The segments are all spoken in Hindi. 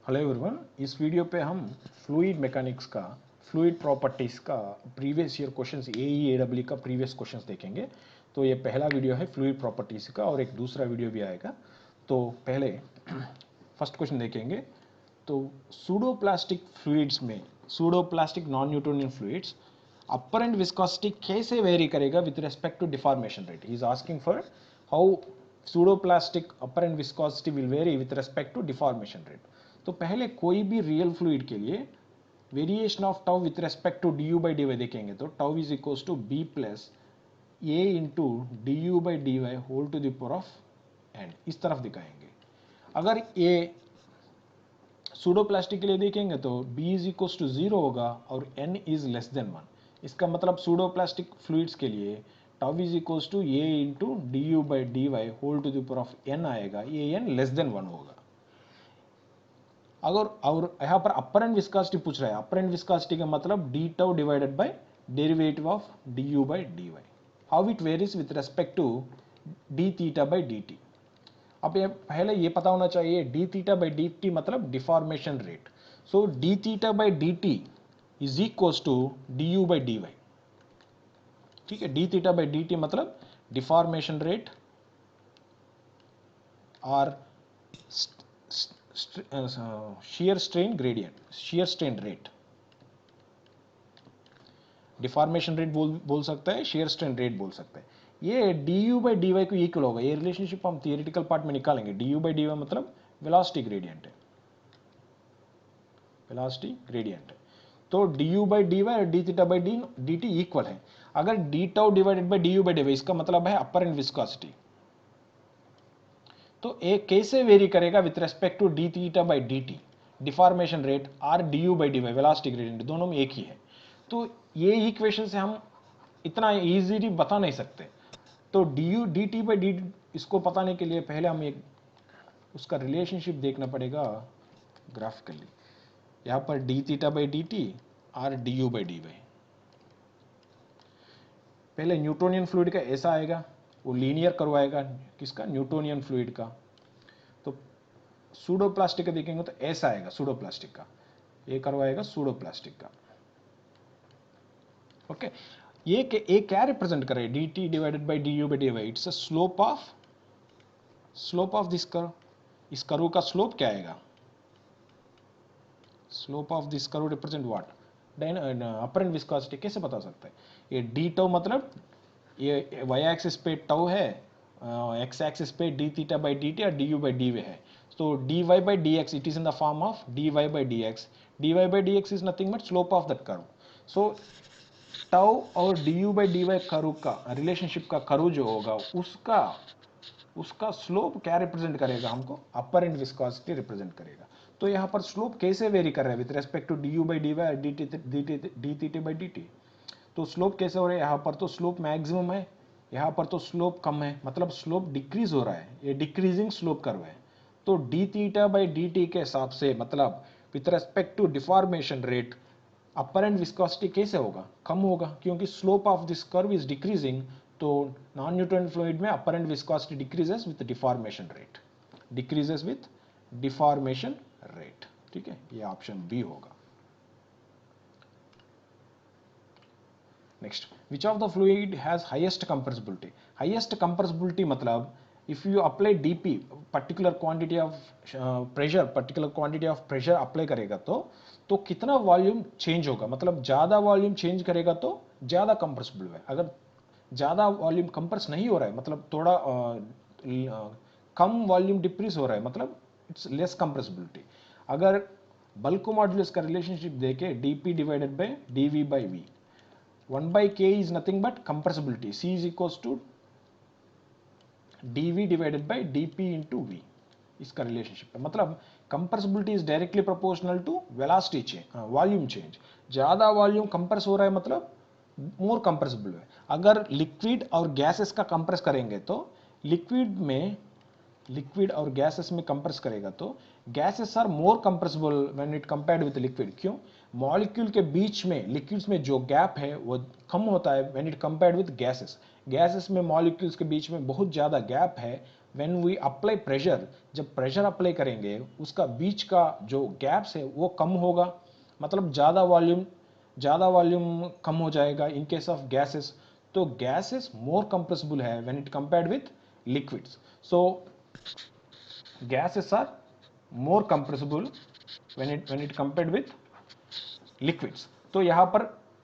हेलो एवरीवन, इस वीडियो पे हम फ्लूइड मैकेनिक्स का फ्लूइड प्रॉपर्टीज़ का प्रीवियस ईयर क्वेश्चंस AE का प्रीवियस क्वेश्चंस देखेंगे। तो ये पहला वीडियो है फ्लूइड प्रॉपर्टीज़ का और एक दूसरा वीडियो भी आएगा। तो पहले फर्स्ट क्वेश्चन देखेंगे। तो सूडोप्लास्टिक फ्लूइड्स में pseudoplastic non Newtonian fluids apparent viscosity कैसे वेरी करेगा with respect to deformation rate. He is asking for how pseudoplastic apparent viscosity will vary with respect to deformation rate. तो पहले कोई भी रियल फ्लूइड के लिए variation of tau with respect to D you by D y देखेंगे तो tau is equals to b plus a into d you by D y whole to the power of n, इस तरफ दिखाएंगे। अगर ए सूडोप्लास्टिक के लिए देखेंगे तो b इज इक्वल्स टू 0 होगा और n इज लेस देन 1। इसका मतलब सूडोप्लास्टिक फ्लूइड्स के लिए tau is equals to a into d you by D y whole to the power of n आएगा, ये n लेस देन 1 होगा। अगर और यहाँ पर अपरेंट विस्कोसिटी पूछ रहा है, अपरेंट विस्कोसिटी का मतलब D tau divided by derivative of D you by D Y, how it varies with respect to D theta by D T. अब ये पहले ये पता होना चाहिए D theta by D T मतलब deformation rate. So D theta by D T is equals to D you by D Y. ठीक है, D theta by D T मतलब डिफॉर्मेशन रेट और shear strain gradient, shear strain rate, deformation rate बोल सकता है, शेयर स्ट्रेन रेट बोल सकता है। ये D you by D Y को इक्वल होगा। ये रिलेशनशिप हम थियोरेटिकल पार्ट में निकालेंगे। D you by D Y मतलब वेलोसिटी ग्रेडियंट है, वेलोसिटी ग्रेडियंट है। तो D you by D Y और D theta by D T equal है। अगर D tau divided by D you by D Y, इसका मतलब है अपरेंट विस्कोसिटी। तो ए कैसे वेरी करेगा with respect to D theta by D T, deformation rate और D you by D Y velocity gradient, दोनों में एक ही है। तो ये इक्वेशन से हम इतना इजीली बता नहीं सकते। तो D U D T by D, इसको बताने के लिए पहले हम एक उसका रिलेशनशिप देखना पड़ेगा ग्राफिकली। यहाँ पर D theta by D T और D you by D Y, पहले न्यूटोनियन फ्लूइड का ऐसा आएगा, वो लीनियर करवाएगा किसका, न्यूटोनियन फ्लूइड का। तो सूडोप्लास्टिक का देखेंगे तो ऐसा आएगा, सूडोप्लास्टिक का ये करवाएगा सूडोप्लास्टिक का। ओके, ये क्या रिप्रेजेंट कर रहा है, D T divided by D you by D Y. It's a slope of this curve. इस कर्व का स्लोप क्या आएगा, slope of this curve represent what, apparent viscosity. कैसे बता सकते हैं, ये डी टाउ मतलब ये वाई एक्सिस पे टाउ है, एक्स एक्सिस पे D theta by D T और D you by D Y है। तो D Y by D X, it is in the form of D Y by D X. D Y by D X is nothing but slope of that curve. So tau और D you by D Y curve का रिलेशनशिप का कर्व जो होगा उसका स्लोप क्या रिप्रेजेंट करेगा, हमको अपरेंट विस्कोसिटी रिप्रेजेंट करेगा। तो यहाँ पर स्लोप कैसे वेरी कर रहा है with respect to D you by D Y और D theta by D T. तो स्लोप कैसे हो रहा है, यहाँ पर तो स्लोप मैक्सिमम है, यहाँ पर तो स्लोप कम है, मतलब स्लोप डिक्रीज हो रहा है, ये डिक्रीजिंग स्लोप कर्व है। तो D theta by D T के हिसाब से मतलब with respect to deformation rate apparent viscosity कैसे होगा, कम होगा, क्योंकि slope of this curve is decreasing. तो नॉन न्यूटोनियन फ्लूइड में apparent viscosity decreases with deformation rate, decreases with deformation rate. ठीक है, ये ऑप्शन बी होगा। Next, which of the fluid has highest compressibility. Highest compressibility मतलब if you apply DP, particular quantity of pressure apply करेगा तो कितना वॉल्यूम चेंज होगा, मतलब ज्यादा वॉल्यूम चेंज करेगा तो ज्यादा कंप्रेसिबल है। अगर ज्यादा वॉल्यूम कंप्रेस नहीं हो रहा है, मतलब थोड़ा कम वॉल्यूम डिक्रीज हो रहा है, मतलब इट्स लेस कंप्रेसिबिलिटी। अगर बल्क मॉड्यूलस का रिलेशनशिप देखे dp divided by dv by v, 1 by k is nothing but compressibility, c is equals to dv divided by dp into v, इसका रिलेशनशिप है। मतलब compressibility is directly proportional to velocity change, volume change. ज्यादा वॉल्यूम कंप्रेस हो रहा है मतलब मोर कंप्रेसिबल है। अगर लिक्विड और गैसेस का कंप्रेस करेंगे तो लिक्विड और गैसेस में कंप्रेस करेगा तो gases are more compressible when it compared with liquid. क्यों, मॉलिक्यूल के बीच में लिक्विड्स में जो गैप है वो कम होता है when it compared with gases. Gases में मॉलिक्यूल्स के बीच में बहुत ज़्यादा गैप है, व्हेन वी अप्लाई प्रेशर, जब प्रेशर अप्लाई करेंगे उसका बीच का जो गैप्स है वो कम होगा, मतलब ज़्यादा वॉल्यूम कम हो जाएगा इन केस ऑफ गैसेस। तो गैसेस मोर कंप्रेसिबल है when it compared with liquids. So gases are more compressible when it compared with liquids। तो यहां पर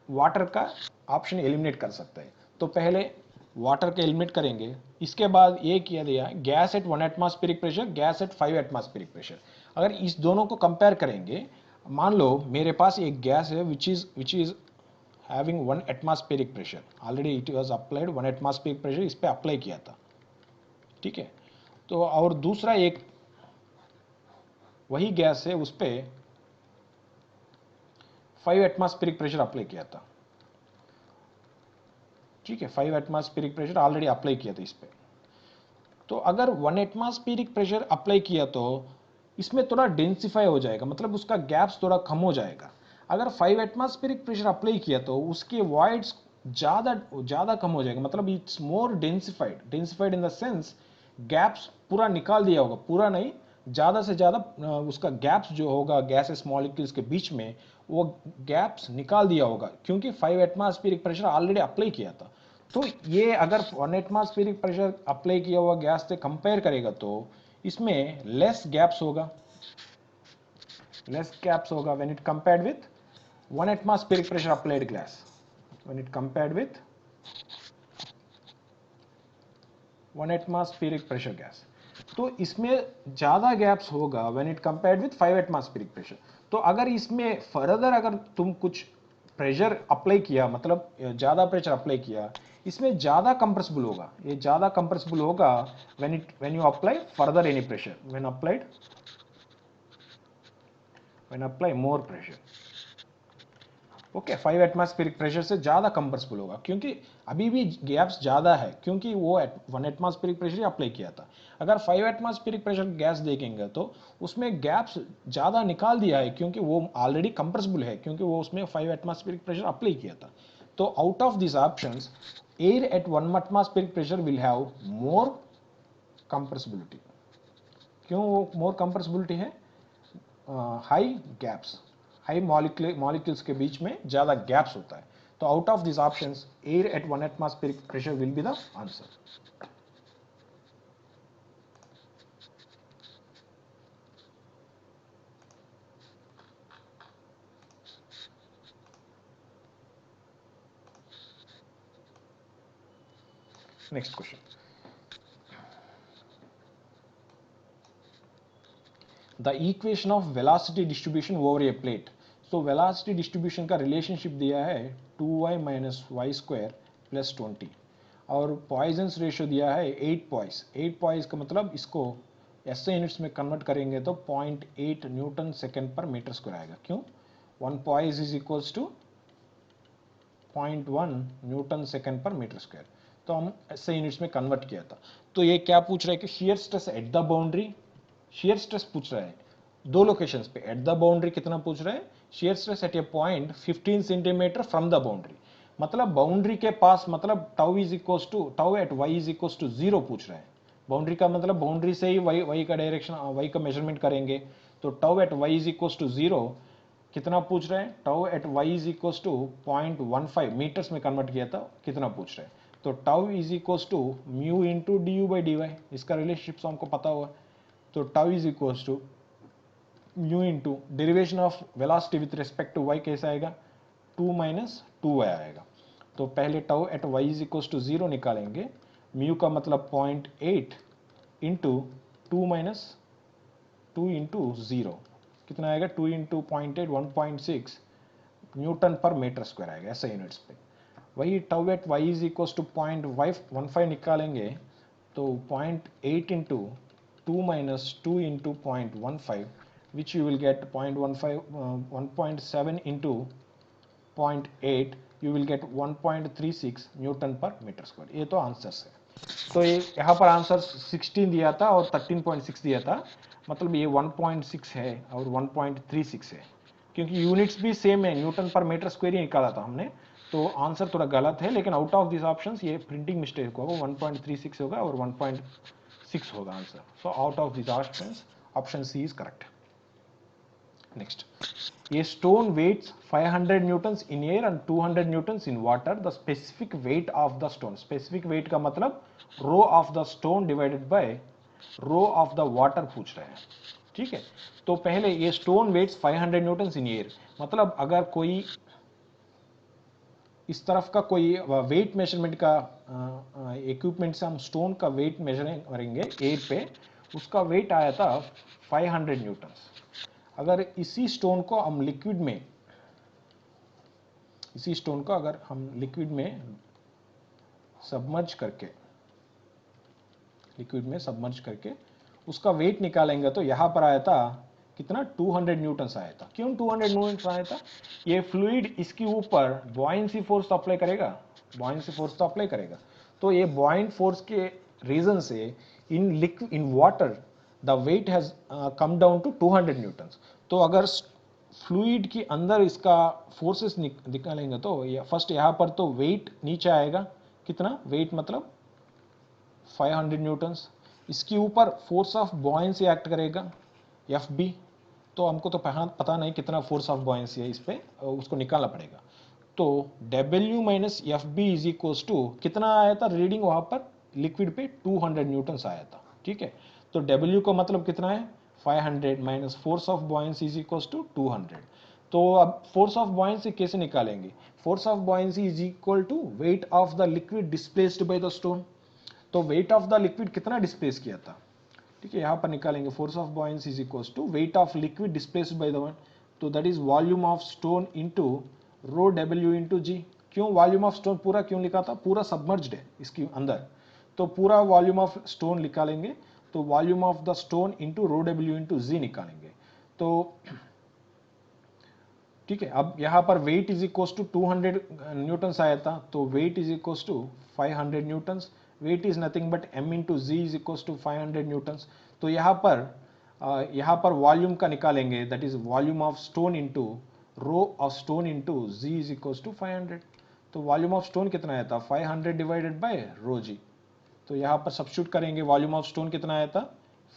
वाटर का ऑप्शन एलिमिनेट कर सकते हैं। तो पहले वाटर का एलिमिनेट करेंगे, इसके बाद ये किया गया gas at 1 atmospheric pressure, gas at 5 atmospheric pressure. अगर इस दोनों को कंपेयर करेंगे, मान लो मेरे पास एक गैस है which is having 1 atmospheric pressure, already it was applied 1 atmospheric pressure इस पे अप्लाई किया था, ठीक है। तो और दूसरा एक वही गैस है उस पे 5 एटमॉस्फेरिक प्रेशर अप्लाई किया था, ठीक है, 5 एटमॉस्फेरिक प्रेशर ऑलरेडी अप्लाई किया था इस पे। तो अगर 1 एटमॉस्फेरिक प्रेशर अप्लाई किया तो इसमें थोड़ा डेंसिफाई हो जाएगा, मतलब उसका गैप्स थोड़ा कम हो जाएगा। अगर 5 एटमॉस्फेरिक प्रेशर अप्लाई किया तो उसके वॉइड्स ज़्यादा कम हो जाएगा, मतलब it's more densified in the sense gaps पूरा निकाल दिया होगा, पूरा नहीं, ज़्यादा से ज़्यादा उसका गैप्स जो होगा गैसेस मॉलिक्यूल्स के बीच में वो गैप्स निकाल दिया होगा, क्योंकि 5 एटमॉस्फेरिक प्रेशर ऑलरेडी अप्लाई किया था। तो ये अगर 1 एटमॉस्फेरिक प्रेशर अप्लाई किया हुआ गैस से कंपेयर करेगा तो इसमें लेस गैप्स होगा when it compared with 1 atmospheric pressure applied gas, when it compared with 1 atmospheric pressure gas. तो इसमें ज्यादा गैप्स होगा when it compared with 5 atmospheric pressure. तो अगर इसमें फर्दर अगर तुम कुछ प्रेशर अप्लाई किया, मतलब ज्यादा प्रेशर अप्लाई किया, इसमें ज्यादा कंप्रेसिबल होगा, ये ज्यादा कंप्रेसिबल होगा when you apply further any pressure, when apply more pressure, okay. 5 atmospheric pressure से ज्यादा कंप्रेसिबल होगा, क्योंकि अभी भी गैप्स ज्यादा है, क्योंकि वो 1 एटमॉस्फेरिक प्रेशर अप्लाई किया था। अगर 5 एटमॉस्फेरिक प्रेशर गैस देखेंगे तो उसमें गैप्स ज्यादा निकाल दिया है, क्योंकि वो ऑलरेडी कंप्रेसिबल है, क्योंकि वो उसमें 5 एटमॉस्फेरिक प्रेशर अप्लाई किया था। तो out of this options air at 1 atmospheric pressure will have more compressibility. क्यों वो मोर कंप्रेसिबिलिटी है? हाई गैप्स, हाई मॉलिक्यूल्स के बीच में ज्यादा गैप्स होता है। तो out of this options air at 1 atmospheric pressure will be the answer. Next question, the equation of velocity distribution over A plate. So velocity distribution का रिलेशनशिप दिया है 2y minus Y square plus 20, और पॉइजन्स रेशियो दिया है 8 पॉइस। 8 पॉइस का मतलब इसको SI यूनिट्स में कन्वर्ट करेंगे तो 0.8 newton second per metre square आएगा। क्यों? 1 poise is equals to 0.1 newton second per metre square. तो हम SI यूनिट्स में कन्वर्ट किया था। तो ये क्या पूछ रहा है कि shear stress at the boundary, shear stress पूछ रहा है दो लोकेशंस पे। एट द बाउंड्री कितना पूछ रहा है? Shear stress at a point 15 centimeter from the boundary, मतलब बाउंड्री के पास, मतलब tau is equals to tau at y is equals to 0 पूछ रहा है। बाउंड्री का मतलब बाउंड्री से ही y का डायरेक्शन, y का मेजरमेंट करेंगे। तो tau at y is equals to 0 कितना पूछ रहे हैं? Tau at y is equals to 0.15 meters में कन्वर्ट किया था, कितना पूछ रहे हैं? तो tau is equals to mu into du/dy, इसका रिलेशनशिप हमको पता हुआ। तो tau is equals to mu into derivation of velocity with respect to y कैसा आएगा? 2 माइनस 2y आएगा। तो पहले tau at y is equals to 0 निकालेंगे, म्यू का मतलब 0.8 इंटू 2 माइनस 2 इंटू 0 कितना आएगा? 2 into 0.8 1.6 newton per metre square आएगा ऐसा यूनिट्स पे। वही tau at y is equals to 0.15 निकालेंगे तो 0.8 into 2 minus 2 into 0.15 which you will get 1.7 into 0.8 you will get 1.36 Newton per metre square. ये तो आंसर्स है। तो ये यहाँ पर आंसर 16 दिया था और 13.6 दिया था, मतलब ये 1.6 है और 1.36 है, क्योंकि यूनिट्स भी सेम है, न्यूटन पर मीटर स्क्वायर ही निकाला था हमने। तो आंसर थोड़ा गलत है, लेकिन आउट ऑफ दिस ऑप्शंस ये प्रिंटिंग मिस्टेक होगा, 1.36 होगा और 1.6 6 होगा answer. So out of this options option C is correct. Next, a stone weighs 500 newtons in air and 200 newtons in water. The specific weight of the stone, specific weight का मतलब रो of the stone divided by row of the water पूछ रहे हैं. ठीक है, तो पहले ये stone weighs 500 newtons in air, मतलब अगर कोई इस तरफ का कोई वेट मेजरमेंट का इक्विपमेंट से हम स्टोन का वेट मेजरिंग करेंगे एयर पे, उसका वेट आया था 500 न्यूटन्स. अगर इसी स्टोन को हम लिक्विड में, इसी स्टोन को अगर हम लिक्विड में सबमर्ज करके, लिक्विड में सबमर्ज करके उसका वेट निकालेंगे तो यहां पर आया था कितना, 200 न्यूटन्स आया था. क्यों 200 न्यूटन्स आया था? ये फ्लूइड इसके ऊपर बॉयंसी फोर्स अप्लाई करेगा, बॉयंसी फोर्स तो अप्लाई करेगा. तो ये बॉयंट फोर्स के रीजन से in water the weight has come down to 200 newtons. तो अगर फ्लूइड के अंदर इसका फोर्सेस निकालेंगे तो फर्स्ट यहाँ पर तो वेट नीचे आएगा, कितना वेट मतलब 500 न्यूटन्स. इसके ऊपर फोर्स ऑफ बॉयंसी एक्ट करेगा एफ बी. तो हमको तो पता नहीं कितना फोर्स ऑफ बॉयंसी है, इस पे उसको निकालना पड़ेगा. तो W minus F B is equals to कितना आया था रीडिंग वहां पर लिक्विड पे, 200 न्यूटन्स आया था. ठीक है, तो W का मतलब कितना है 500 minus force of buoyancy is equals to 200. तो अब फोर्स ऑफ बॉयंसी कैसे निकालेंगे? Force of buoyancy is equal to weight of the liquid displaced by the stone. तो वेट ऑफ द लिक्विड कितना डिस्प्लेस किया था, ठीक है, यहां पर निकालेंगे force of buoyancy is equals to weight of liquid displaced by the one. तो that is volume of stone into rho W into जी. क्यों वॉल्यूम ऑफ स्टोन पूरा क्यों लिखा था, पूरा सबमर्ज्ड है इसके अंदर, तो पूरा वॉल्यूम ऑफ स्टोन निकालेंगे. तो volume of the stone into rho W into g निकालेंगे. तो ठीक है, अब यहां पर weight is equals to 200 newtons आया था, तो weight is equals to 500 newtons. Weight is nothing but m into g is equals to 500 newtons. तो यहां पर वॉल्यूम का निकालेंगे, that is volume of stone into rho of stone into g is equals to 500. तो वॉल्यूम ऑफ स्टोन कितना आया था 500 डिवाइडेड बाय रो जी. तो यहां पर सब्स्टिट्यूट करेंगे, वॉल्यूम ऑफ स्टोन कितना आया था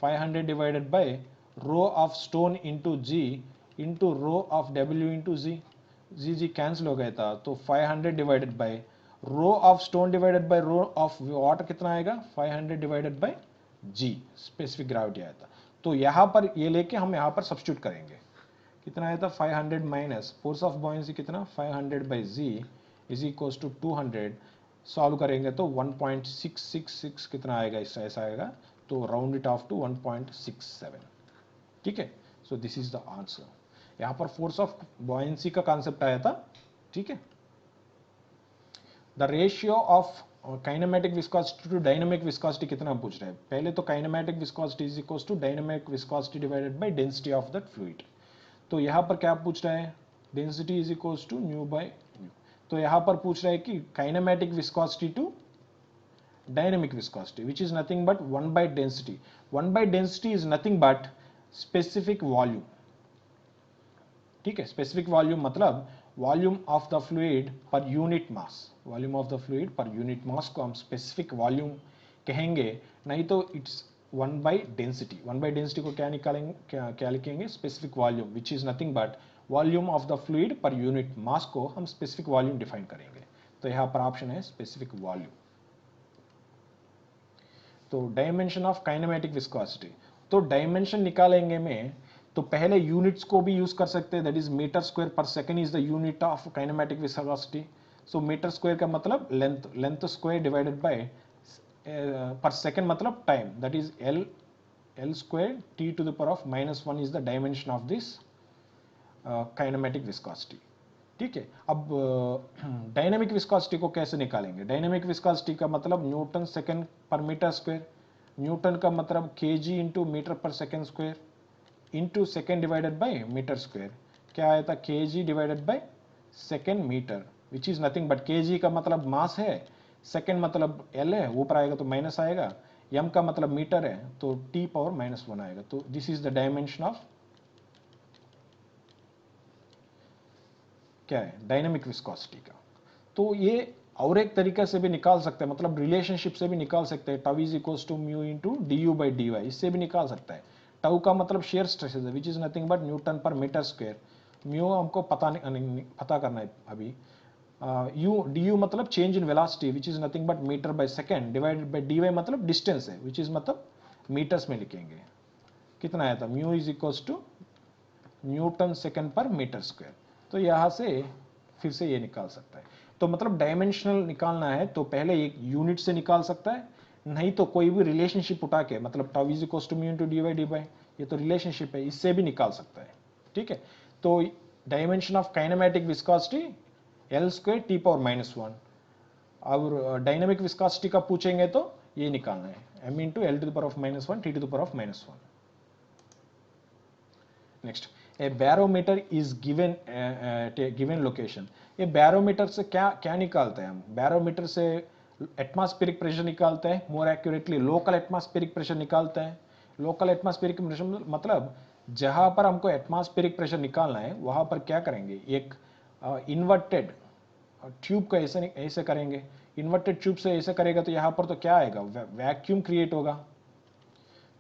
500 divided by rho of stone into g into rho of W into g. G cancel हो गया था, तो 500 divided by rho of stone divided by rho of water कितना आएगा 500 divided by g, specific gravity आया था. तो यहां पर ये लेके हम यहां पर सब्स्टिट्यूट करेंगे, कितना आया था 500 माइनस फोर्स ऑफ बॉयंसी कितना 500 by g is equals to 200. Solve करेंगे तो 1.666 कितना आएगा, इससे ऐसा आएगा, तो राउंड इट ऑफ टू 1.67. ठीक है, so this is the answer. यहां पर फोर्स ऑफ बॉयंसी का कॉन्सेप्ट आया था. ठीक है, the ratio of kinematic viscosity to dynamic viscosity कितना पूछ रहे हैं. पहले तो kinematic viscosity is equals to dynamic viscosity divided by density of that fluid. तो यहां पर क्या पूछ रहा है, density is equals to nu by nu. तो यहां पर पूछ रहा है कि kinematic viscosity to dynamic viscosity which is nothing but 1 by density. 1 by density is nothing but specific volume. ठीक है, स्पेसिफिक वॉल्यूम मतलब volume of the fluid per unit mass. Volume of the fluid per unit mass को हम स्पेसिफिक वॉल्यूम कहेंगे, नहीं तो it's 1 by density. 1 by density को क्या निकालेंगे, क्या लिखेंगे, specific volume which is nothing but volume of the fluid per unit mass को हम स्पेसिफिक वॉल्यूम डिफाइन करेंगे. तो यहां पर ऑप्शन है स्पेसिफिक वॉल्यूम. तो डायमेंशन ऑफ काइनेमेटिक विस्कोसिटी, तो डायमेंशन निकालेंगे में तो पहले यूनिट्स को भी यूज कर सकते हैं, that is metre square per second is the unit of kinematic viscosity. So metre square का मतलब length, length square divided by per second मतलब time, that is L square T to the power of -1 is the dimension of this kinematic viscosity. ठीक है, अब डायनेमिक विस्कोसिटी को कैसे निकालेंगे. डायनेमिक विस्कोसिटी का मतलब newton second per metre square. Newton का मतलब KG into metre per second square into second divided by metre square. क्या आया था KG divided by second metre which is nothing but KG का मतलब मास है, सेकेंड मतलब एल है, ऊपर आएगा तो माइनस आएगा, एम का मतलब मीटर है तो टी पावर -1 आएगा. तो this is the dimension of क्या है डायनेमिक विस्कोसिटी का. तो ये और एक तरीके से भी निकाल सकते हैं, मतलब रिलेशनशिप से भी निकाल सकते हैं, tau is equals to mu into d you by D y, इससे भी निकाल सकता है। टाउ का मतलब शेयर स्ट्रेस है which is nothing but newton per metre square, mu हमको पता करना है अभी। यू डी यू मतलब change in velocity which is nothing but metre by second divided by d Y मतलब डिस्टेंस है विच इज मतलब मीटर्स में लिखेंगे। कितना आया था, mu is equals to newton second per metre square. तो यहां से फिर से ये निकाल सकता है। तो मतलब डायमेंशनल निकालना है तो पहले एक यूनिट से निकाल सकता है, नहीं तो कोई भी रिलेशनशिप उठा के, मतलब tau is equals to mu into d by d by, ये तो रिलेशनशिप है, इससे भी निकाल सकता है। ठीक है, तो dimension of kinematic viscosity L square T power -1, और डायनेमिक विस्कोसिटी का पूछेंगे तो ये निकालना है m into L to the power of -1 T to the power of -1। Next, a barometer is given location. ये बैरोमीटर से क्या क्या निकालते हैं हम, बैरोमीटर से एटमॉस्फेरिक प्रेशर निकालते हैं, मोर एक्यूरेटली लोकल एटमॉस्फेरिक प्रेशर निकालते हैं। लोकल एटमॉस्फेरिक प्रेशर मतलब जहां पर हमको एटमॉस्फेरिक प्रेशर निकालना है वहां पर क्या करेंगे, एक इन्वर्टेड ट्यूब का ऐसे ऐसे करेंगे, इन्वर्टेड ट्यूब से ऐसे करेगा तो यहाँ पर तो क्या आएगा, वैक्यूम क्रिएट होगा,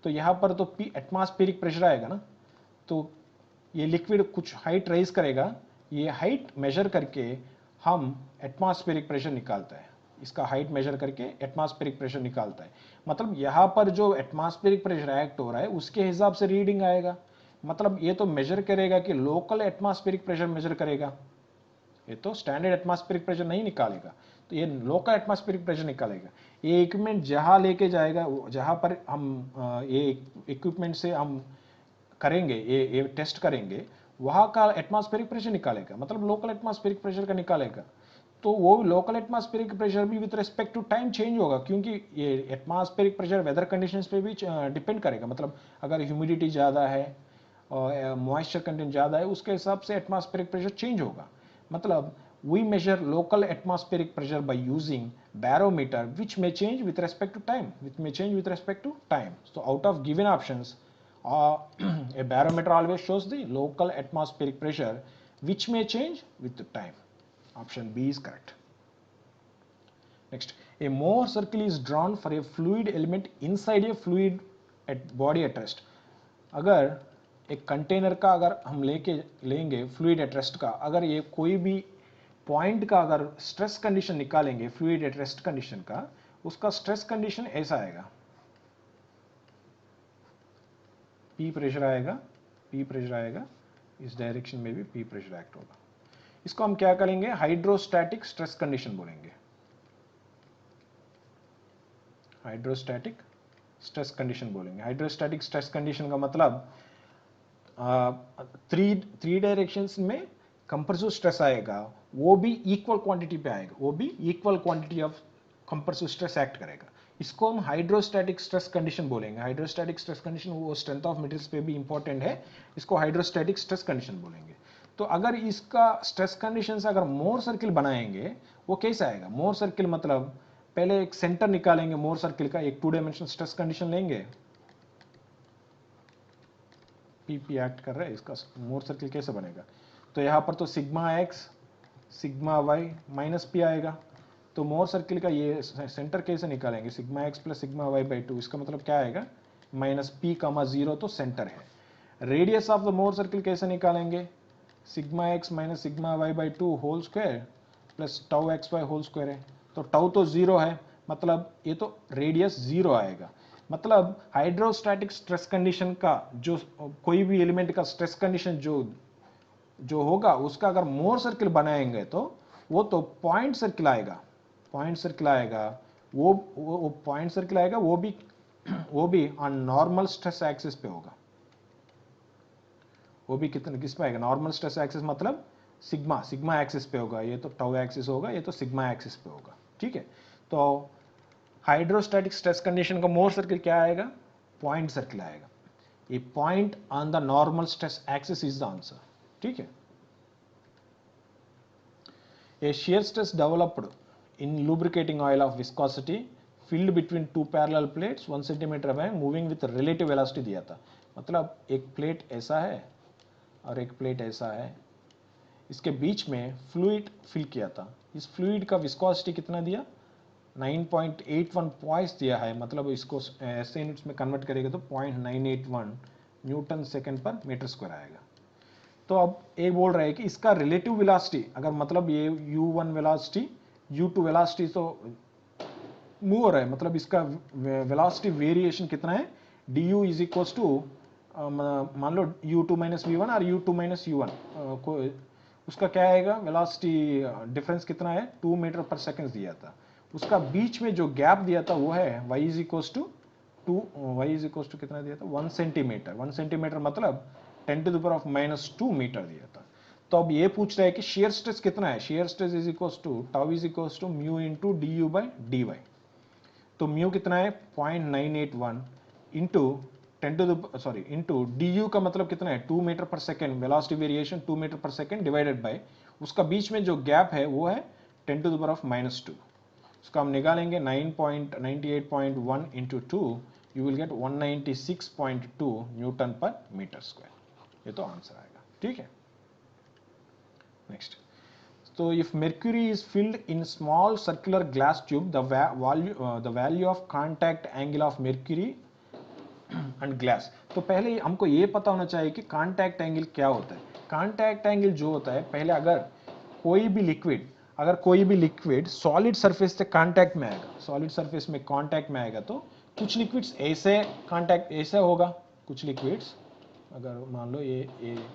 तो यहाँ पर तो पी एटमॉस्फेरिक प्रेशर आएगा ना, तो ये लिक्विड कुछ हाइट रेज करेगा, ये हाइट मेजर करके हम एटमॉस्फेरिक प्रेशर निकालता है, इसका हाइट मेजर करके एटमॉस्फेरिक प्रेशर निकालता है। मतलब यहाँ पर जो एटमॉस्फेरिक प्रेशर एक्ट हो रहा है उसके हिसाब से रीडिंग आएगा, मतलब ये तो मेजर करेगा कि लोकल एटमॉस्फेरिक प्रेशर मेजर करेगा, ये तो स्टैंडर्ड एटमॉस्फेरिक प्रेशर नहीं निकालेगा, तो ये लोकल एटमॉस्फेरिक प्रेशर निकालेगा। ये इक्विपमेंट जहां लेके जाएगा, जहां पर हम ये इक्विपमेंट से हम करेंगे, ये टेस्ट करेंगे, वहां का एटमॉस्फेरिक प्रेशर निकालेगा, मतलब लोकल एटमॉस्फेरिक प्रेशर का निकालेगा। तो वो लोकल एटमॉस्फेरिक प्रेशर भी with respect to time change होगा, क्योंकि ये एटमॉस्फेरिक प्रेशर वेदर कंडीशंस पे भी डिपेंड करेगा, मतलब अगर ह्यूमिडिटी ज़्यादा है और मॉइस्चर कंटेंट ज़्यादा है उसके हिसाब से एटमॉस्फेरिक प्रेशर चेंज होगा। मतलब we measure local atmospheric pressure by using barometer which may change with respect to time, so out of given options a barometer always shows the local atmospheric pressure which may change with the time. Option B is correct. Next, a Mohr circle is drawn for a fluid element inside a fluid at body at rest. अगर एक कंटेनर का अगर हम लेंगे फ्लूइड एट रेस्ट का, अगर ये कोई भी पॉइंट का अगर स्ट्रेस कंडीशन निकालेंगे फ्लूइड एट रेस्ट कंडीशन का, उसका स्ट्रेस कंडीशन ऐसा आएगा, पी प्रेशर आएगा, इस डायरेक्शन में भी पी प्रेशर एक्ट होगा। इसको हम क्या करेंगे, हाइड्रोस्टैटिक स्ट्रेस कंडीशन बोलेंगे, हाइड्रोस्टैटिक स्ट्रेस कंडीशन बोलेंगे। हाइड्रोस्टैटिक स्ट्रेस कंडीशन का मतलब थ्री डायरेक्शंस में कंप्रेसिव स्ट्रेस आएगा, वो भी इक्वल क्वांटिटी पे आएगा, वो भी equal quantity of compressive stress act करेगा, इसको हम हाइड्रोस्टैटिक स्ट्रेस कंडीशन बोलेंगे। हाइड्रोस्टैटिक स्ट्रेस कंडीशन वो स्ट्रेंथ ऑफ मटेरियल्स पे भी इंपॉर्टेंट है, इसको हाइड्रोस्टैटिक स्ट्रेस कंडीशन बोलेंगे। तो अगर इसका स्ट्रेस कंडीशन से अगर मोर सर्किल बनाएंगे, वो कैसे आएगा, मोर सर्किल मतलब पहले एक सेंटर निकालेंगे मोर सर्किल का, एक 2 डायमेंशनल स्ट्रेस कंडीशन लेंगे, पी एक्ट कर रहा है, इसका मोर सर्किल कैसे बनेगा, तो यहाँ पर तो sigma x sigma y minus p आएगा, तो मोर सर्किल का ये सेंटर कैसे निकालेंगे, sigma x plus sigma y by 2, इसका मतलब क्या आएगा माइनस पी कामा 0, तो सेंटर है। Radius of the Mohr circle कैसे निकालेंगे, sigma x minus sigma y by 2 whole square plus tau x y whole square है, तो टाउ तो 0 है, मतलब ये तो रेडियस 0 आएगा। मतलब हाइड्रोस्टैटिक स्ट्रेस कंडीशन का जो कोई भी एलिमेंट का स्ट्रेस कंडीशन जो होगा उसका अगर मोर सर्किल बनाएंगे तो वो तो पॉइंट सर्किल आएगा, वो पॉइंट सर्किल आएगा, वो भी ऑन नॉर्मल स्ट्रेस एक्सिस पे होगा, वो भी किस पे आएगा, नॉर्मल स्ट्रेस एक्सिस मतलब सिग्मा एक्सिस पे होगा, ये तो टाउ एक्सिस होगा, ये तो सिग्मा एक्सिस पे होगा। ठीक है, तो हाइड्रोस्टैटिक स्ट्रेस कंडीशन का मोर सर्किल क्या आएगा, पॉइंट सर्किल आएगा, ये point on the normal stress axis is the answer. ठीक है, ए shear stress developed in lubricating oil of viscosity filled between two parallel plates 1 centimeter away moving with relative velocity दिया था, मतलब एक प्लेट ऐसा है और एक प्लेट ऐसा है, इसके बीच में फ्लूइड फिल किया था, इस फ्लूइड का विस्कोसिटी कितना दिया, 9.81 पॉइंट्स दिया है, मतलब इसको ऐसे यूनिट्स में कन्वर्ट करेगा तो 0.981 Newton second per metre square आएगा। तो अब एक बोल रहा है कि इसका रिलेटिव वेलोसिटी, अगर मतलब ये u1 वेलोसिटी u2 वेलोसिटी तो मूव हो रहा है, मतलब इसका वेलोसिटी वेरिएशन कितना है, du इज इक्वल टू मान लो u2 माइनस v1 और u2 माइनस u1 उसका क्या आएगा, वेलोसिटी डिफरेंस कितना है, 2 मीटर पर सेकेंड दिया था, उसका बीच में जो गैप दिया था वो है y इज इक्वल टू कितना दिया था, 1 सेंटीमीटर। 1 सेंटीमीटर मतलब 10⁻⁻² मीटर दिया था। तो अब ये पूछ रहा है कि शेयर स्ट्रेस कितना है, shear stress is equal to tau is equal to mu into du by dy। तो म्यू कितना है 0.981 इंटू इंटू du का मतलब कितना है 2 metre per second, velocity variation 2 metre per second divided bye उसका बीच में जो गैप है वो है 10⁻⁻²। उसका हम निकालेंगे 9.98.1 into 2, you will get 196.2 Newton per metre square. ये तो आंसर आएगा, ठीक है। Next, so if mercury is filled in small circular glass tube, the value of contact angle of mercury and glass। तो पहले हमको ये पता होना चाहिए कि कांटेक्ट एंगल क्या होता है। कांटेक्ट एंगल जो होता है, पहले अगर कोई भी लिक्विड सॉलिड सरफेस से कांटेक्ट में आएगा, सॉलिड सरफेस में कांटेक्ट में आएगा तो कुछ लिक्विड्स ऐसे कांटेक्ट ऐसे होगा, कुछ लिक्विड्स अगर मान लो ये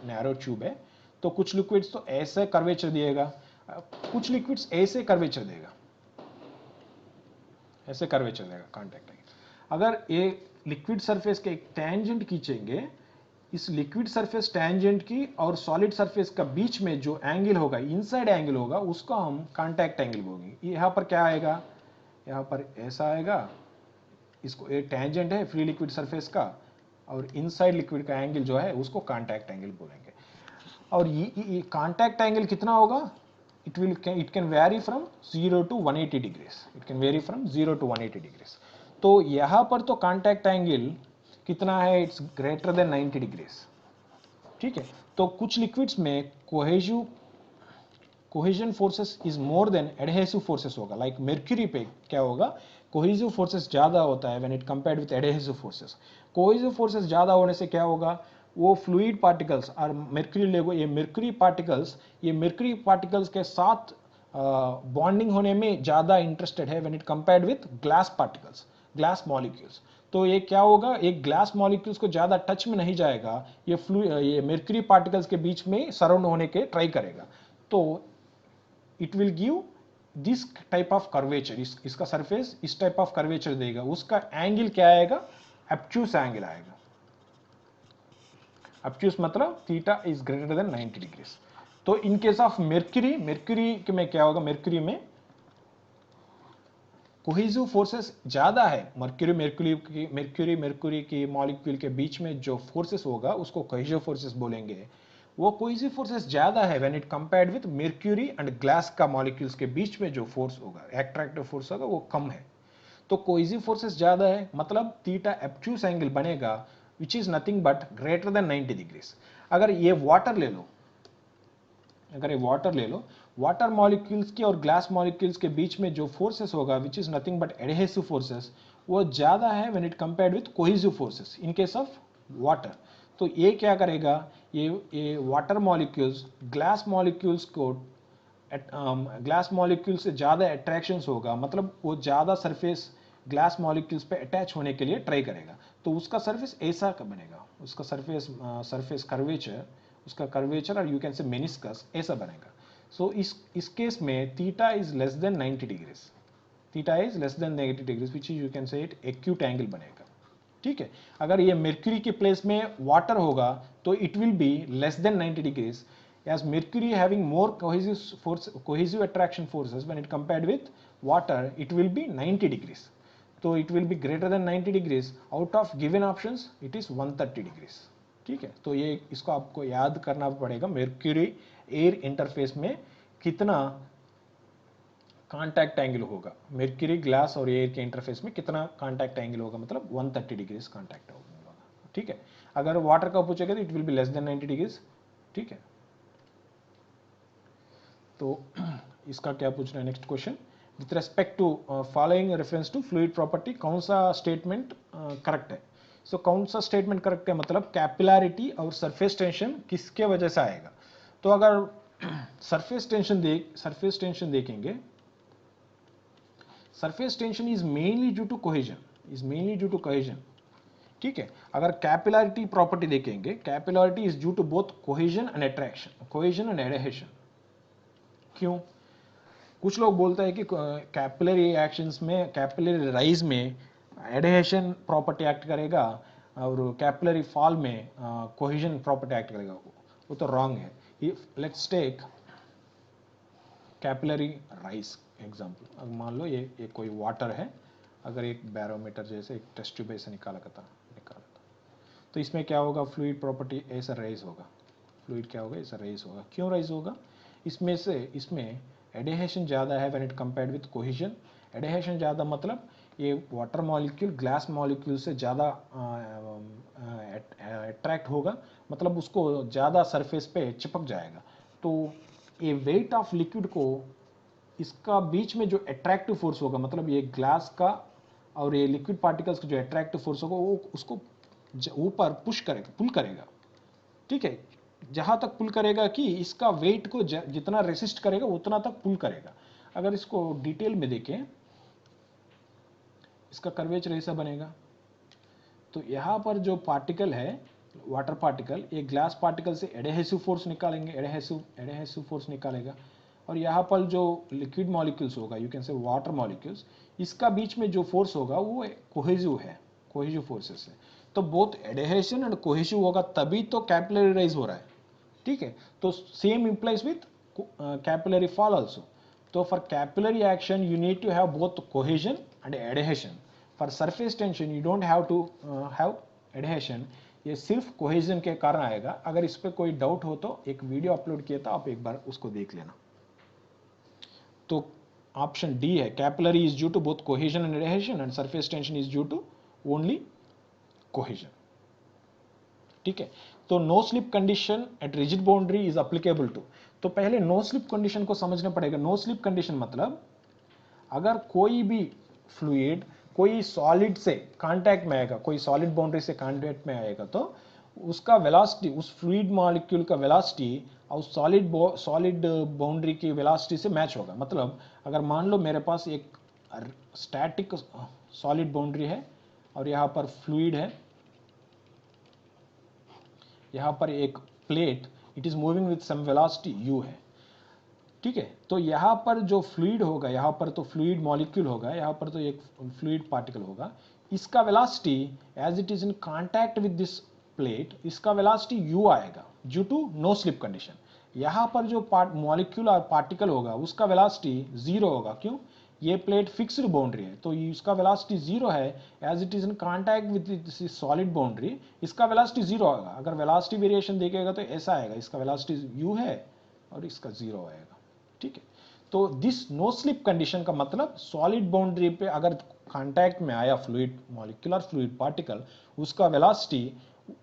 नैरो ट्यूब है तो कुछ लिक्विड्स तो ऐसे कर्वेचर दिएगा, कुछ लिक्विड्स ऐसे कर्वेचर देगा, ऐसे कर्वेचर देगा कांटेक्ट एंगल। अगर ये लिक्विड सरफेस के एक टेंजेंट खींचेंगे, इस लिक्विड सरफेस टेंजेंट की और सॉलिड सरफेस का बीच में जो एंगल होगा, इनसाइड एंगल होगा, उसको हम कांटेक्ट एंगल बोलेंगे। यहां पर क्या आएगा, यहां पर ऐसा आएगा, इसको ये टेंजेंट है फ्री लिक्विड सरफेस का और इनसाइड लिक्विड का एंगल जो है उसको कांटेक्ट एंगल बोलेंगे। और ये कांटेक्ट एंगल कितना होगा, it can vary from 0 to 180 degrees, it can vary from 0 to 180 degrees। तो यहां पर तो कांटेक्ट एंगल कितना है, इट्स ग्रेटर देन 90 डिग्रीज, ठीक है। तो कुछ लिक्विड्स में cohesion forces is more than adhesive forces होगा, लाइक मेर्क्यूरी पे क्या होगा, कोहेसिव फोर्सेस ज्यादा होता है when it compared with adhesive forces. Cohesive forces ज्यादा होने से क्या होगा, वो फ्लूइड पार्टिकल्स और मेर्क्यूरी लेगो, ये मेर्क्यूरी पार्टिकल्स के साथ बॉन्डिंग होने में ज्यादा इंटरेस्टेड है when it compared with glass particles, glass molecules. तो ये क्या होगा, एक ग्लास मॉलिक्यूल्स को ज्यादा टच में नहीं जाएगा, ये मेर्क्यूरी पार्टिकल्स के बीच में सराउंड होने के ट्राई करेगा, तो it will give this type of curvature, इसका सरफेस इस टाइप ऑफ कर्वेचर देगा। उसका एंगल क्या आएगा, एब्ट्यूस एंगल आएगा। एब्ट्यूस मतलब theta is greater than 90 degrees. तो इन केस ऑफ मेर्क्यूरी में क्या होगा, मेर्क्यूरी में कोहेसिव फोर्सेस ज्यादा है, मेर्क्यूरी की मॉलिक्यूल के बीच में जो फोर्सेस होगा उसको कोहेसिव फोर्सेस बोलेंगे। वो कोहेसिव फोर्सेस ज्यादा है when it compared with mercury and glass का मॉलिक्यूल्स के बीच में जो फोर्स होगा, एट्रैक्टिव फोर्स होगा, वो कम है। तो कोहेसिव फोर्सेस ज्यादा है, मतलब थीटा एब्ट्यूस एंगल बनेगा विच is nothing but greater than 90 degrees. अगर ये वाटर ले लो, वाटर मॉलिक्यूल्स के और ग्लास मॉलिक्यूल्स के बीच में जो फोर्सेस होगा विच is nothing but adhesive forces, वो ज्यादा है when it compared with cohesive forces in case of water. तो ये क्या करेगा, ये वाटर मॉलिक्यूल्स ग्लास मॉलिक्यूल्स से ज्यादा अट्रैक्शंस होगा, मतलब वो ज्यादा सरफेस ग्लास मॉलिक्यूल्स पे अटैच होने के लिए ट्राई करेगा, तो उसका सरफेस ऐसा बनेगा, उसका सरफेस कर्वेचर और यू कैन से मेनिस्कस ऐसा बनेगा। सो इस केस में theta is less than 90 degrees, which you can से इट एक्यूट एंगल बनेगा, ठीक है। अगर ये मेर्क्यूरी के प्लेस में वाटर होगा तो it will be less than 90 degrees, as mercury having more cohesive attraction forces when it compared with water, it will be 90 degrees, so it will be greater than 90 degrees। out of given options it is 130 degrees, ठीक है। तो ये इसको आपको याद करना पड़ेगा, मेर्क्यूरी एयर इंटरफेस में कितना कांटेक्ट एंगल होगा, मेर्क्यूरी ग्लास और एयर के इंटरफेस में कितना कांटेक्ट एंगल होगा, मतलब 130 डिग्रीज कांटेक्ट होगा, ठीक है। अगर वाटर का पूछेगा तो it will be less than 90 degrees, ठीक है। तो इसका क्या पूछ रहे हैं next question, with respect to following reference to fluid property कौन सा स्टेटमेंट करेक्ट है। सो कौन सा स्टेटमेंट करेक्ट है, मतलब कैपिलैरिटी और सरफेस टेंशन किसके वजह से आएगा। तो अगर सरफेस टेंशन देखेंगे, surface tension is mainly due to cohesion, ठीक है। अगर कैपिलैरिटी प्रॉपर्टी देखेंगे, capillarity is due to both cohesion and attraction, cohesion and adhesion. क्यों, कुछ लोग बोलते हैं कि कैपिलरी एक्शंस में, कैपिलरी राइज में एडहेशन प्रॉपर्टी एक्ट करेगा और कैपिलरी फॉल में कोहेजन प्रॉपर्टी एक्ट करेगा, वो तो रॉन्ग है। Let's take capillary rise example. अब मान लो ये कोई वाटर है, अगर एक बैरोमीटर जैसे एक टेस्ट ट्यूब ऐसे निकाला था, तो इसमें क्या होगा, फ्लूइड प्रॉपर्टी ऐसा राइज होगा, फ्लूइड क्या होगा, ऐसा राइज होगा। क्यों राइज होगा, इसमें एडेहेशन ज़्यादा है when it compared with cohesion. Adhesion ज़्यादा मतलब ये वाटर मॉलिक्यूल ग्लास मॉलिक्यूल से ज़्यादा अट्रैक्ट होगा, मतलब उसको ज़्यादा सरफेस पे चिपक जाएगा। तो ये वेट ऑफ लिक्विड को, इसका बीच में जो अट्रैक्टिव फोर्स होगा, मतलब ये ग्लास का और ये लिक्विड पार्टिकल्स का जो अट्रैक्टिव फोर्स होगा, वो उसको ऊपर पुश करेगा, पुल करेगा, ठीक है। जहां तक पुल करेगा कि इसका वेट को जितना रेसिस्ट करेगा उतना तक पुल करेगा। अगर इसको डिटेल में देखें, इसका कर्वेचर ऐसा बनेगा। तो यहाँ पर जो पार्टिकल है, वाटर पार्टिकल, ये ग्लास पार्टिकल से एडहेसिव फोर्स निकालेंगे, एडहेसिव फोर्स निकालेगा। और यहाँ पर जो लिक्विड मॉलिक्यूल्स होगा, यू कैन से वाटर मॉलिक्यूल्स, इसका बीच में जो फोर्स होगा वो कोहेसिव है, कोहेसिव फोर्सेस है। तो बोथ एडहेशन एंड कोहेसिव होगा, तभी तो कैपिलरी राइज हो रहा है, ठीक है। तो same implies with capillary fall also. तो for capillary action you need to have both cohesion and adhesion. For surface tension you don't have to have adhesion, ये सिर्फ कोहेजन के कारण आएगा। अगर इस पर कोई डाउट हो तो एक वीडियो अपलोड किया था, आप एक बार उसको देख लेना। तो ऑप्शन डी है, capillary is due to both cohesion and adhesion and surface tension is due to only cohesion, ठीक है। तो no slip condition at rigid boundary is applicable to. तो पहले नो स्लिप कंडीशन को समझना पड़ेगा। नो स्लिप कंडीशन मतलब अगर कोई भी फ्लूइड कोई सॉलिड से कांटेक्ट में आएगा, कोई सॉलिड बाउंड्री से कांटेक्ट में आएगा, तो उसका वेलोसिटी, उस फ्लूइड मॉलिक्यूल का वेलोसिटी और सॉलिड बाउंड्री की वेलोसिटी से मैच होगा। मतलब अगर मान लो मेरे पास एक स्टैटिक सॉलिड बाउंड्री है और यहाँ पर फ्लूइड है, यहाँ पर एक plate, it is moving with some velocity u है, ठीक है। तो यहाँ पर जो फ्लूइड होगा, यहाँ पर तो फ्लूइड मॉलिक्यूल होगा, यहाँ पर तो एक फ्लूइड पार्टिकल होगा, इसका velocity as it is in contact with this plate, इसका वेलोसिटी u आएगा due to no slip condition. यहाँ पर जो मॉलिक्यूल और पार्टिकल होगा उसका वेलोसिटी 0 होगा। क्यों, ये प्लेट फिक्स्ड बाउंड्री है, तो इसका वेलोसिटी 0 है, as it is in contact with solid boundary, इसका वेलोसिटी 0 होगा। अगर वेलोसिटी वेरिएशन देखेगा तो ऐसा आएगा, इसका वेलोसिटी u है और इसका 0 आएगा, ठीक है। तो दिस नो स्लिप कंडीशन का मतलब सॉलिड बाउंड्री पे अगर कांटेक्ट में आया फ्लूइड मॉलिक्यूल और फ्लूइड पार्टिकल, उसका वेलोसिटी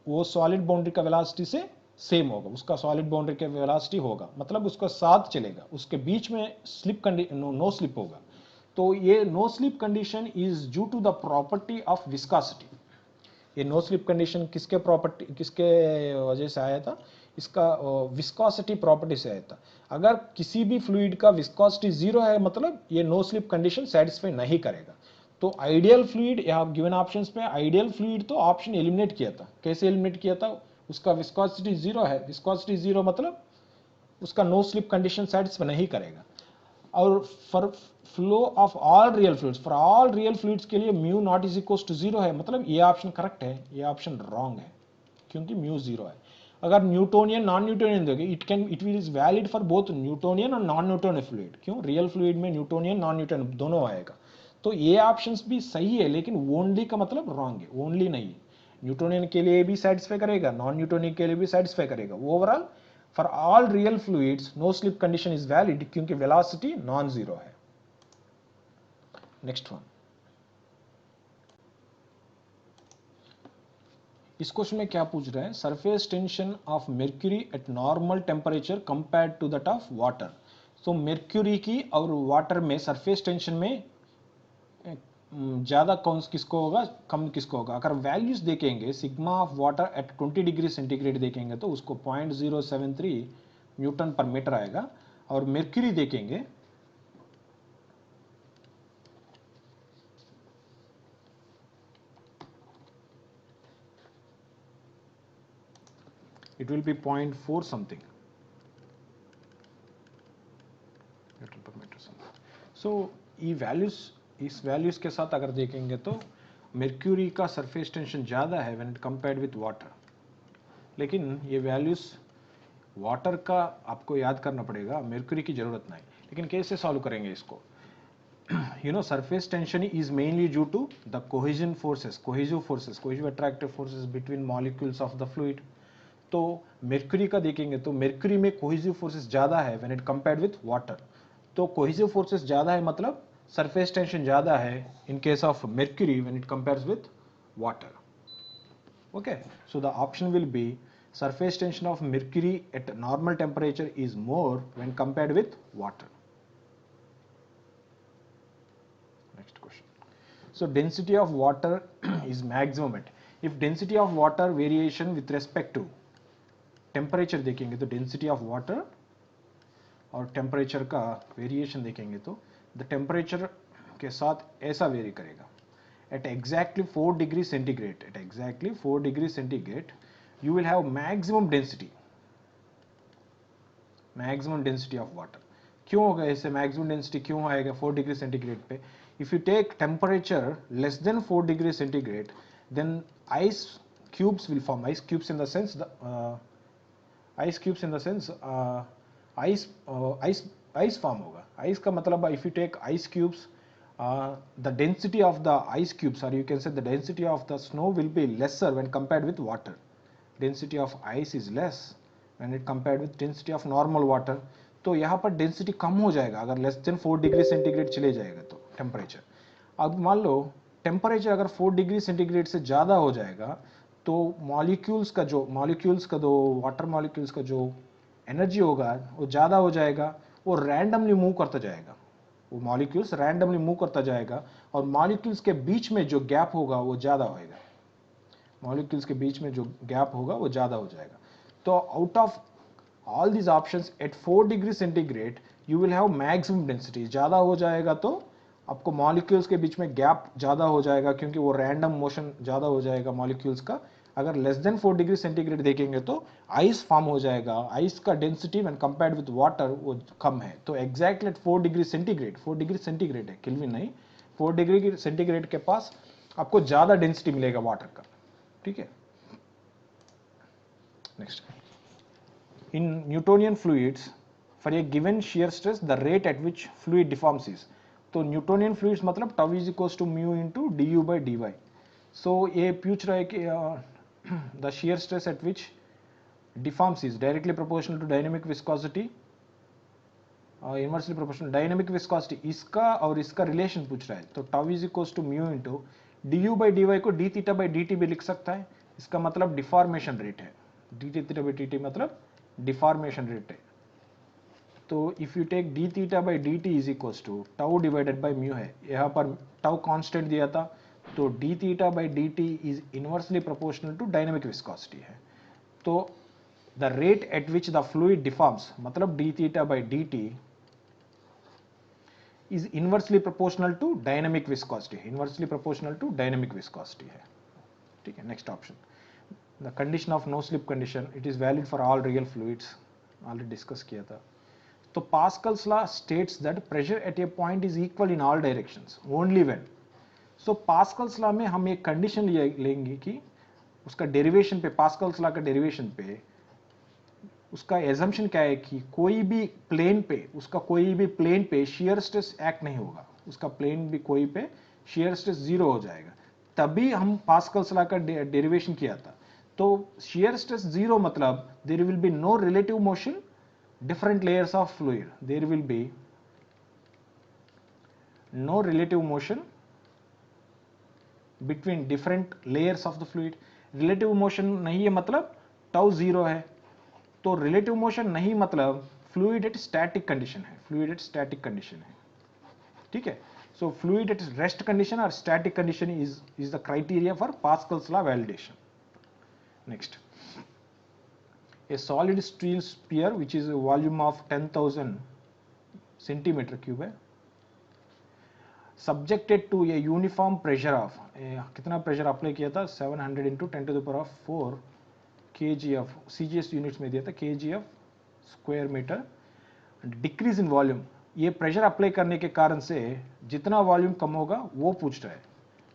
वो सॉलिड बाउंड्री का वेलोसिटी से सेम होगा, उसका सॉलिड बाउंड्री के वेलोसिटी होगा, मतलब उसका साथ चलेगा, उसके बीच में स्लिप कंडीशन नो स्लिप होगा। तो ये no slip condition is due to the property of viscosity. ये नो स्लिप कंडीशन किसके प्रॉपर्टी, किसके वजह से आया था, इसका विस्कोसिटी प्रॉपर्टी से आया था। अगर किसी भी फ्लूइड का विस्कोसिटी 0 है, मतलब ये नो स्लिप कंडीशन सेटिस्फाई नहीं करेगा। तो आइडियल फ्लूइड, यहाँ गिवन ऑप्शंस पे आइडियल फ्लूइड तो ऑप्शन एलिमिनेट किया था। कैसे एलिमिनेट किया था, उसका विस्कोसिटी 0 है, विस्कोसिटी 0 मतलब उसका नो स्लिप कंडीशन सेटिस्फाई नहीं करेगा। और for flow of all real fluids, for all real fluids के लिए mu not is equal to 0 है, मतलब ये ऑप्शन करेक्ट है, ये ऑप्शन रॉन्ग है, क्योंकि म्यू 0 है। अगर न्यूटोनियन नॉन न्यूटोनियन दोगे, it will is valid for both Newtonian और नॉन न्यूटोनियन फ्लूइड। क्यों, रियल फ्लूइड में न्यूटोनियन नॉन न्यूटोनियन दोनों आएगा। तो ये ऑप्शंस भी सही है, लेकिन ओनली का मतलब रॉन्ग है, ओनली नहीं है। न्यूटोनियन के लिए भी सेटिस्फाई करेगा, नॉन न्यूटोनियन के लिए भी सेटिस्फाई करेगा। Overall for all real fluids no slip condition is valid, क्योंकि वेलोसिटी नॉन जीरो है। नेक्स्ट वन, इस क्वेश्चन में क्या पूछ रहे हैं, surface tension of mercury at normal temperature compared to that of water. तो मेर्क्यूरी की और वाटर में सरफेस टेंशन में ज़्यादा कौन किसको होगा, कम किसको होगा? अगर वैल्यूज देखेंगे sigma of water at 20 degree centigrade देखेंगे तो उसको 0.073 न्यूटन पर मीटर आएगा, और मेर्क्यूरी देखेंगे it will B 0.4 something Newton per metre something. सो ये वैल्यूज, इस वैल्यूज के साथ अगर देखेंगे तो मेर्क्यूरी का सरफेस टेंशन ज़्यादा है व्हेन कंपेयर्ड विथ वाटर। लेकिन ये वैल्यूज वाटर का आपको याद करना पड़ेगा, मेर्क्यूरी की जरूरत नहीं। लेकिन कैसे सॉल्व करेंगे इसको? you know, surface tension is mainly due to the cohesion forces, cohesive attractive forces between molecules of the fluid। तो mercury का देखेंगे तो mercury में cohesive forces ज़्यादा है when it compared with water। तो cohesive forces ज़्यादा है मतलब surface tension ज़्यादा है in case of mercury when it compares with water। Okay, so the option will be surface tension of mercury at normal temperature is more when compared with water। Next question. So density of water is maximum at, if density of water variation with respect to temperature देखेंगे तो density of water और temperature का variation देखेंगे तो the temperature के साथ ऐसा वेरी करेगा। at exactly 4 degree centigrade, at exactly 4 degree centigrade you will have maximum density of water। क्यों होगा ऐसे maximum density क्यों आएगा 4 डिग्री सेंटीग्रेड पे? If you take temperature less than 4 degree centigrade, then ice cubes will form। Ice cubes in the sense ice form होगा। ice का मतलब if you take ice cubes, the density of the ice cubes, or you can say the density of the snow will be lesser when compared with water। density of ice is less when it compared with density of normal water। तो यहाँ पर डेंसिटी कम हो जाएगा अगर लेस देन 4 डिग्री सेंटीग्रेड चले जाएगा तो टेम्परेचर। अब मान लो टेम्परेचर अगर 4 डिग्री सेंटीग्रेड से ज़्यादा हो जाएगा तो मॉलिक्यूल्स का जो वाटर मॉलिक्यूल्स का जो एनर्जी होगा वो ज़्यादा हो जाएगा, वो रैंडमली मूव करता जाएगा, वो मॉलिक्यूल्स रैंडमली मूव करता जाएगा, और मॉलिक्यूल्स के बीच में जो गैप होगा वो ज़्यादा होएगा, मॉलिक्यूल्स के बीच में जो गैप होगा वो ज़्यादा हो जाएगा। तो out of all these options at 4 degree centigrade you will have maximum density। ज़्यादा हो जाएगा तो आपको मॉलिक्यूल्स के बीच में गैप ज़्यादा हो जाएगा क्योंकि वो रैंडम मोशन ज़्यादा हो जाएगा मॉलिक्यूल्स का। अगर लेस देन 4 डिग्री सेंटीग्रेड देखेंगे तो आइस फॉर्म हो जाएगा, आइस का density when compared with water वो कम है। तो exactly at 4 degree centigrade, 4 degree centigrade है केल्विन नहीं, 4 डिग्री सेंटीग्रेड के पास आपको ज़्यादा डेंसिटी मिलेगा वाटर का। ठीक है, next. In Newtonian fluids, for a given shear stress, the rate at which fluid deforms is। तो Newtonian fluids मतलब tau is equals to mu into du by dy। So ये पूछ रहा है कि the shear stress at which deforms is directly proportional to dynamic viscosity, inversely proportional dynamic viscosity। इसका और इसका रिलेशन पूछ रहा है, तो tau is equals to mu into du by dy को d theta by dt भी लिख सकता है। इसका मतलब डिफॉर्मेशन रेट है, d theta by dt मतलब डिफॉर्मेशन रेट है। तो if you take d theta by D T is equals to tau divided by mu है, यहाँ पर टाउ कांस्टेंट दिया था, तो D theta by D T is inversely proportional to dynamic viscosity है। तो the rate at which the fluid deforms मतलब d theta by D T is inversely proportional to dynamic viscosity है, inversely proportional to dynamic viscosity है। ठीक है, next option. The condition of no slip condition, it is valid for all real fluids, already discuss किया था। तो Pascal's law states that pressure at a point is equal in all directions only when। so Pascal's law में हम एक कंडीशन लेंगे कि उसका डेरिवेशन पे, Pascal's law का डेरिवेशन पे उसका एजम्पशन क्या है कि कोई भी प्लेन पे, उसका कोई भी प्लेन पे शियर स्ट्रेस एक्ट नहीं होगा, उसका प्लेन भी कोई पे शियर स्ट्रेस 0 हो जाएगा, तभी हम पास्कल्स लॉ का डेरिवेशन किया था। तो शियर स्ट्रेस 0 मतलब there will be no relative motion different layers of fluid, there will be no relative motion between different layers of the fluid। relative motion नहीं है मतलब tau 0 है, तो relative motion नहीं मतलब फ्लूइड एट स्टैटिक कंडीशन है, फ्लूइड एट स्टैटिक कंडीशन है, ठीक है। So fluid at rest condition और static condition is the criteria for Pascal's law validation. Next, a solid steel sphere which is a volume of 10,000 centimeter cube है, subjected to a uniform pressure of कितना प्रेशर अप्लाई किया था 700 into 10 to the power of 4 kg of CGS units में दिया था kg of square metre. Decrease in volume, ये प्रेशर अप्लाई करने के कारण से जितना वॉल्यूम कम होगा वो पूछ रहा है.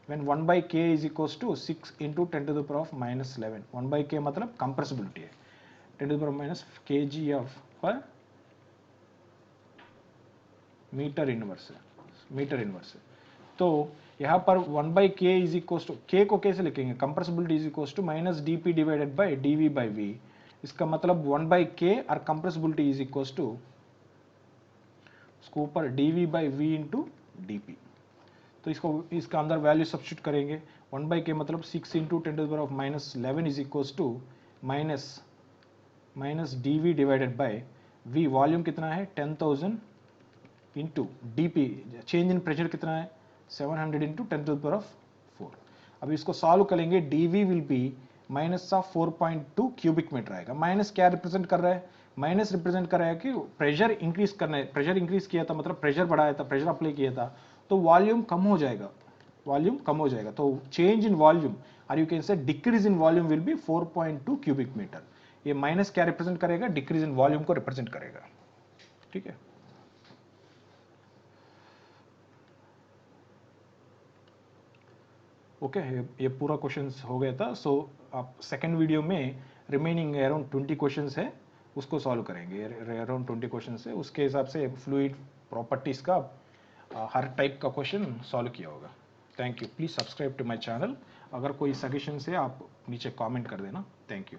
when 1 by k is equals to 6 into 10 to the power of minus 11. 1 by k मतलब कंप्रेसिबिलिटी है, 10 to the power minus kg of पर मीटर इनवर्स है, मीटर इनवर्स है. तो यहाँ पर 1 by k is equals to, k को कैसे लिखेंगे, compressibility is equals to minus dp divided by dv bye v. इसका मतलब 1 by k और कंप्रेसिबिलिटी इज इक्वल्स टू उसको ऊपर dv bye v into dp. तो इसको इसका अंदर वैल्यू सब्स्टिट्यूट करेंगे. 1 by k मतलब 6 into 10 to the power of minus 11 is equals to minus dv divided by v. Volume कितना है 10,000 into dp, change in pressure कितना है 700 into 10 to the power of 4. अब इसको सॉल्व करेंगे, dv will be minus of 4.2 cubic metre आएगा. माइनस क्या रिप्रेजेंट कर रहा है, माइनस रिप्रेजेंट कर रहा है कि प्रेशर इंक्रीज करना है, प्रेशर इंक्रीज किया था मतलब प्रेशर बढ़ाया था, प्रेशर अप्लाई किया था तो वॉल्यूम कम हो जाएगा, वॉल्यूम कम हो जाएगा. तो चेंज इन वॉल्यूम और you can say decrease in volume will be 4.2 cubic metre. ये माइनस क्या रिप्रेजेंट करेगा, डिक्रीज इन वॉल्यूम को रिप्रेजेंट करेगा, ठीक है. ओके ये पूरा क्वेश्चंस हो गया था. सो आप सेकंड वीडियो में रिमेनिंग अराउंड 20 क्वेश्चंस है उसको सॉल्व करेंगे. अराउंड 20 क्वेश्चंस है, उसके हिसाब से फ्लूइड प्रॉपर्टीज का हर टाइप का क्वेश्चन सॉल्व किया होगा. Thank you. Please subscribe to my channel. अगर कोई सजेशन है आप नीचे कमेंट कर देना. Thank you.